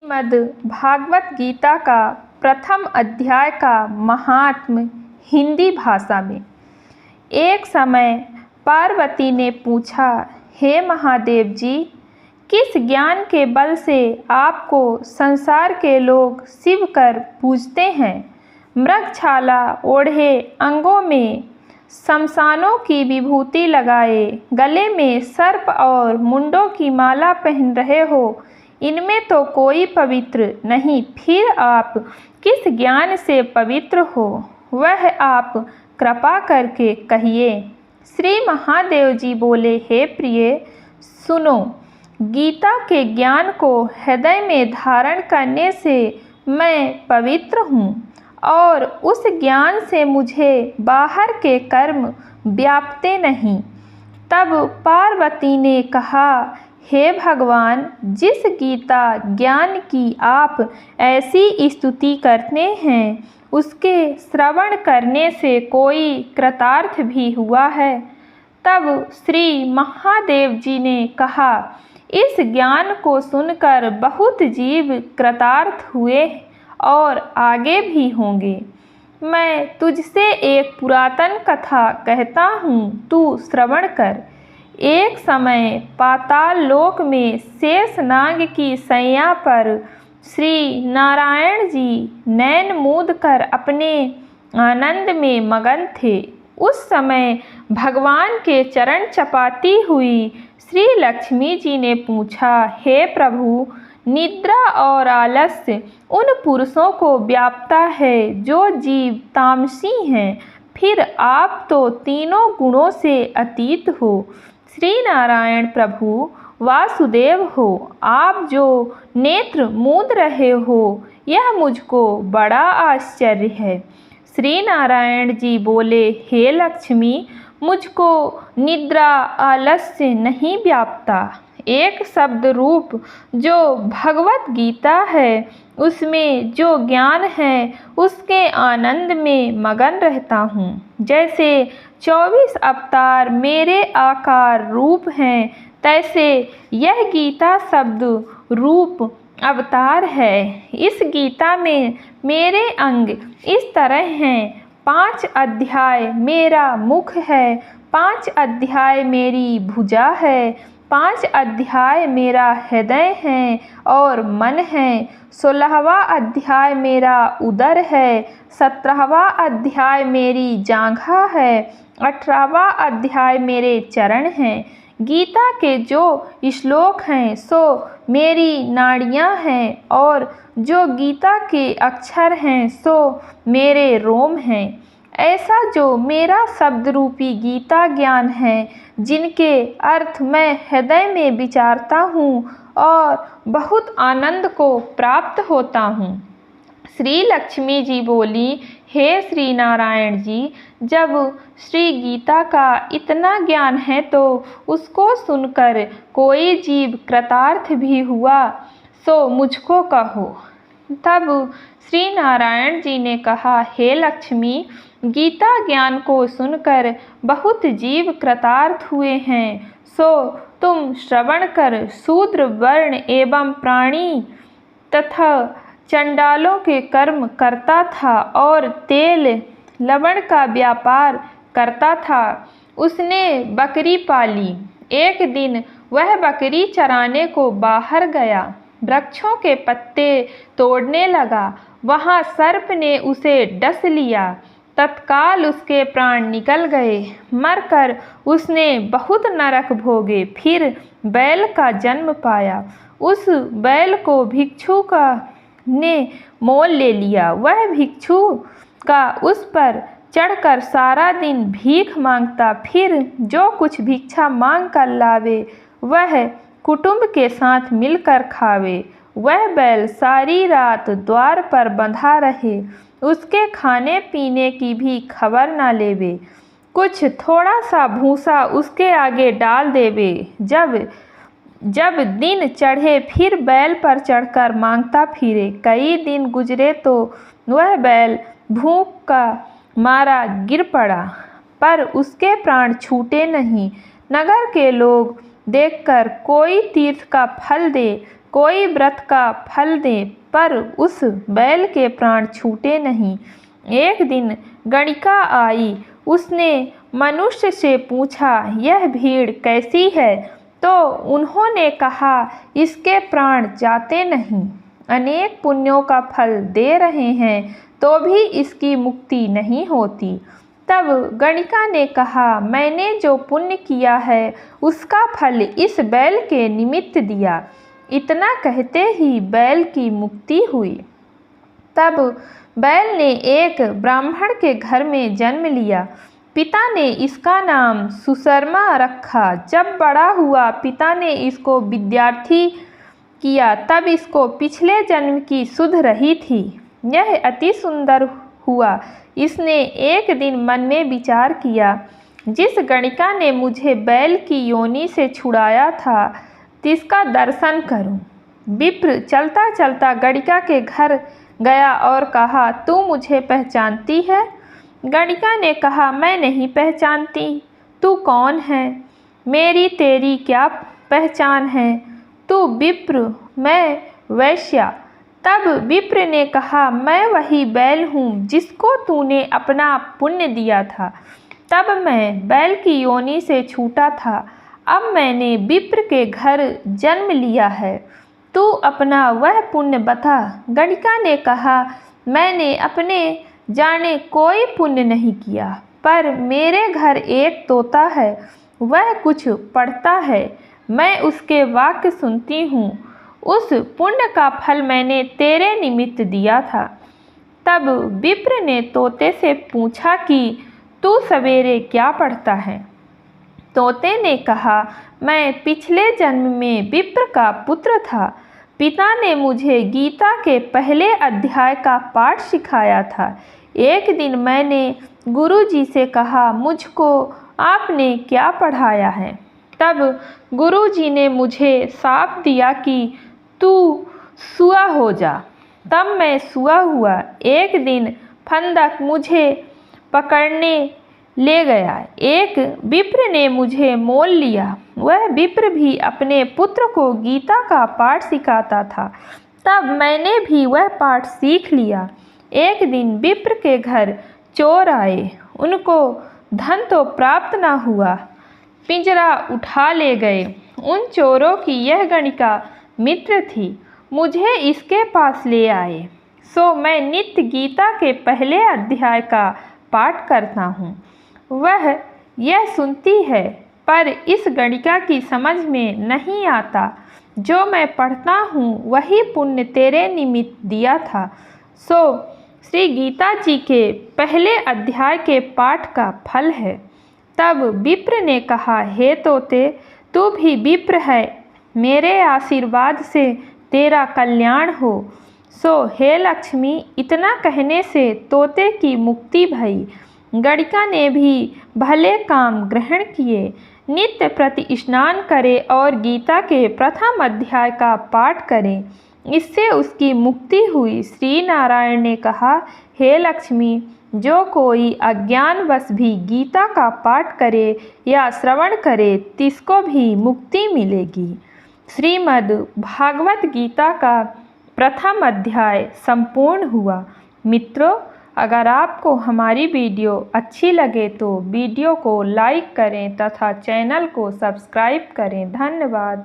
श्रीमद् भागवत गीता का प्रथम अध्याय का महात्म्य हिंदी भाषा में। एक समय पार्वती ने पूछा, हे महादेव जी, किस ज्ञान के बल से आपको संसार के लोग शिव कर पूजते हैं? मृगछाला ओढ़े, अंगों में शमशानों की विभूति लगाए, गले में सर्प और मुंडों की माला पहन रहे हो, इनमें तो कोई पवित्र नहीं। फिर आप किस ज्ञान से पवित्र हो, वह आप कृपा करके कहिए। श्री महादेव जी बोले, हे प्रिय, सुनो, गीता के ज्ञान को हृदय में धारण करने से मैं पवित्र हूँ और उस ज्ञान से मुझे बाहर के कर्म व्यापते नहीं। तब पार्वती ने कहा, हे भगवान, जिस गीता ज्ञान की आप ऐसी स्तुति करते हैं, उसके श्रवण करने से कोई कृतार्थ भी हुआ है? तब श्री महादेव जी ने कहा, इस ज्ञान को सुनकर बहुत जीव कृतार्थ हुए और आगे भी होंगे। मैं तुझसे एक पुरातन कथा कहता हूँ, तू श्रवण कर। एक समय पाताल लोक में शेषनाग की शैया पर श्री नारायण जी नैन मूंद कर अपने आनंद में मगन थे। उस समय भगवान के चरण चपाती हुई श्री लक्ष्मी जी ने पूछा, हे प्रभु, निद्रा और आलस्य उन पुरुषों को व्यापता है जो जीव तामसी हैं, फिर आप तो तीनों गुणों से अतीत हो। श्री नारायण प्रभु वासुदेव हो, आप जो नेत्र मूंद रहे हो, यह मुझको बड़ा आश्चर्य है। श्री नारायण जी बोले, हे लक्ष्मी, मुझको निद्रा आलस्य नहीं व्यापता। एक शब्द रूप जो भगवत गीता है, उसमें जो ज्ञान है, उसके आनंद में मगन रहता हूँ। जैसे 24 अवतार मेरे आकार रूप हैं, तैसे यह गीता शब्द रूप अवतार है। इस गीता में मेरे अंग इस तरह हैं। 5 अध्याय मेरा मुख है, 5 अध्याय मेरी भुजा है, 5 अध्याय मेरा हृदय है और मन है, 16वां अध्याय मेरा उदर है, 17वां अध्याय मेरी जांघा है, 18वां अध्याय मेरे चरण हैं। गीता के जो श्लोक हैं सो मेरी नाड़ियाँ हैं और जो गीता के अक्षर हैं सो मेरे रोम हैं। ऐसा जो मेरा शब्द रूपी गीता ज्ञान है, जिनके अर्थ मैं हृदय में विचारता हूँ और बहुत आनंद को प्राप्त होता हूँ। श्री लक्ष्मी जी बोली, हे श्री नारायण जी, जब श्री गीता का इतना ज्ञान है तो उसको सुनकर कोई जीव कृतार्थ भी हुआ, सो मुझको कहो। तब श्री नारायण जी ने कहा, हे लक्ष्मी, गीता ज्ञान को सुनकर बहुत जीव कृतार्थ हुए हैं, सो तुम श्रवण कर। शूद्र वर्ण एवं प्राणी तथा चंडालों के कर्म करता था और तेल लवण का व्यापार करता था। उसने बकरी पाली। एक दिन वह बकरी चराने को बाहर गया, वृक्षों के पत्ते तोड़ने लगा। वहाँ सर्प ने उसे डस लिया। तत्काल उसके प्राण निकल गए। मरकर उसने बहुत नरक भोगे। फिर बैल का जन्म पाया। उस बैल को भिक्षु का ने मोल ले लिया। वह भिक्षु का उस पर चढ़कर सारा दिन भीख मांगता, फिर जो कुछ भिक्षा मांग कर लावे वह कुटुंब के साथ मिलकर खावे। वह बैल सारी रात द्वार पर बंधा रहे, उसके खाने पीने की भी खबर ना लेवे। कुछ थोड़ा सा भूसा उसके आगे डाल देवे। जब दिन चढ़े फिर बैल पर चढ़कर मांगता फिरे। कई दिन गुजरे तो वह बैल भूख का मारा गिर पड़ा, पर उसके प्राण छूटे नहीं। नगर के लोग देखकर कोई तीर्थ का फल दे कोई व्रत का फल दे पर उस बैल के प्राण छूटे नहीं। एक दिन गणिका आई, उसने मनुष्य से पूछा, यह भीड़ कैसी है? तो उन्होंने कहा, इसके प्राण जाते नहीं, अनेक पुण्यों का फल दे रहे हैं तो भी इसकी मुक्ति नहीं होती। तब गणिका ने कहा, मैंने जो पुण्य किया है उसका फल इस बैल के निमित्त दिया। इतना कहते ही बैल की मुक्ति हुई। तब बैल ने एक ब्राह्मण के घर में जन्म लिया। पिता ने इसका नाम सुशर्मा रखा। जब बड़ा हुआ पिता ने इसको विद्यार्थी किया, तब इसको पिछले जन्म की सुध रही थी। यह अति सुंदर हुआ। इसने एक दिन मन में विचार किया, जिस गणिका ने मुझे बैल की योनि से छुड़ाया था तिसका दर्शन करूं। विप्र चलता चलता गणिका के घर गया और कहा, तू मुझे पहचानती है? गणिका ने कहा, मैं नहीं पहचानती। तू कौन है? मेरी तेरी क्या पहचान है? तू विप्र, मैं वैश्या। तब विप्र ने कहा, मैं वही बैल हूँ जिसको तूने अपना पुण्य दिया था। तब मैं बैल की योनि से छूटा था। अब मैंने विप्र के घर जन्म लिया है। तू अपना वह पुण्य बता। गणिका ने कहा, मैंने अपने जाने कोई पुण्य नहीं किया, पर मेरे घर एक तोता है, वह कुछ पढ़ता है, मैं उसके वाक्य सुनती हूँ। उस पुण्य का फल मैंने तेरे निमित्त दिया था। तब विप्र ने तोते से पूछा कि तू सवेरे क्या पढ़ता है? तोते ने कहा, मैं पिछले जन्म में विप्र का पुत्र था। पिता ने मुझे गीता के पहले अध्याय का पाठ सिखाया था। एक दिन मैंने गुरुजी से कहा, मुझको आपने क्या पढ़ाया है? तब गुरुजी ने मुझे शाप दिया कि तू सूआ हो जा। तब मैं सूआ हुआ। एक दिन फंदक मुझे पकड़ने ले गया। एक विप्र ने मुझे मोल लिया। वह विप्र भी अपने पुत्र को गीता का पाठ सिखाता था। तब मैंने भी वह पाठ सीख लिया। एक दिन विप्र के घर चोर आए। उनको धन तो प्राप्त न हुआ, पिंजरा उठा ले गए। उन चोरों की यह गणिका मित्र थी। मुझे इसके पास ले आए। सो मैं नित्य गीता के पहले अध्याय का पाठ करता हूँ। वह यह सुनती है, पर इस गणिका की समझ में नहीं आता। जो मैं पढ़ता हूँ वही पुण्य तेरे निमित्त दिया था। सो श्री गीता जी के पहले अध्याय के पाठ का फल है। तब विप्र ने कहा, हे तोते, तू भी विप्र है, मेरे आशीर्वाद से तेरा कल्याण हो। सो हे लक्ष्मी। इतना कहने से तोते की मुक्ति भई। गणिका ने भी भले काम ग्रहण किए। नित्य प्रति स्नान करे और गीता के प्रथम अध्याय का पाठ करें। इससे उसकी मुक्ति हुई। श्री नारायण ने कहा, हे लक्ष्मी, जो कोई अज्ञानवश भी गीता का पाठ करे या श्रवण करे तिसको भी मुक्ति मिलेगी। श्रीमद् भागवत गीता का प्रथम अध्याय संपूर्ण हुआ। मित्रों, अगर आपको हमारी वीडियो अच्छी लगे तो वीडियो को लाइक करें तथा चैनल को सब्सक्राइब करें। धन्यवाद।